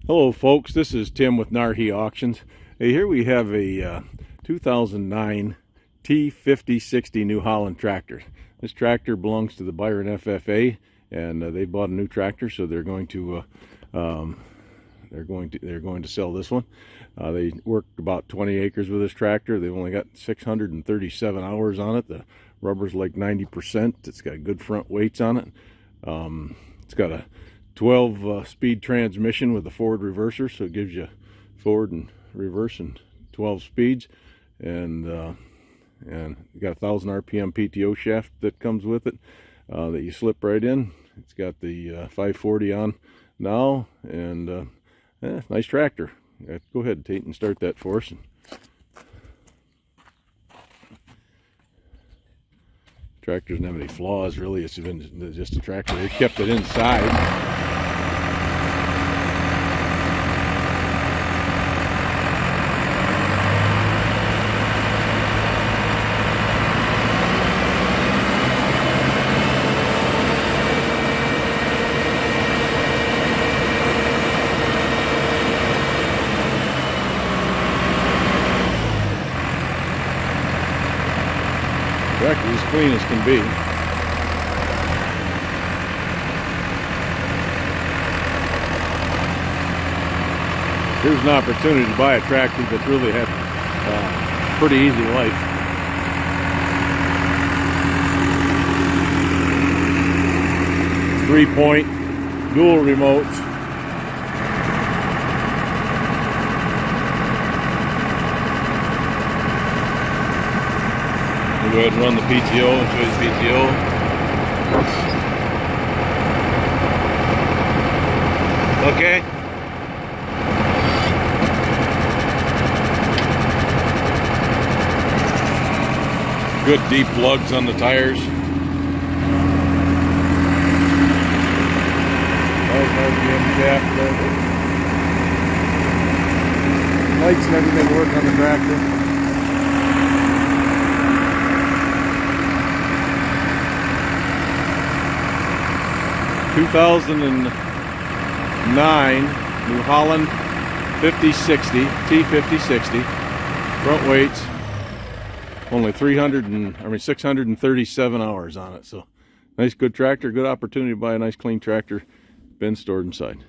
Hello folks, this is Tim with Narhi Auctions. Hey, here we have a 2009 T5060 New Holland tractor. This tractor belongs to the Byron FFA, and they bought a new tractor, so they're going to sell this one. They worked about 20 acres with this tractor. They've only got 637 hours on it. The rubber's like 90%. It's got good front weights on it. It's got a 12 speed transmission with a forward reverser, so it gives you forward and reverse and 12 speeds, and you got a 1000 RPM PTO shaft that comes with it that you slip right in. It's got the 540 on now, and nice tractor. Go ahead, Tate, and start that for us. Tractor doesn't have any flaws really. It's been just a tractor. They kept it inside. Tractor as clean as can be. Here's an opportunity to buy a tractor that really had a pretty easy life. Three-point dual remotes. Go ahead and run the PTO and show you the PTO. Okay. Good deep lugs on the tires. Lights and everything work on the tractor. 2009 New Holland T5060. Front weights, only 637 hours on it. So nice, good tractor, good opportunity to buy a nice clean tractor, been stored inside.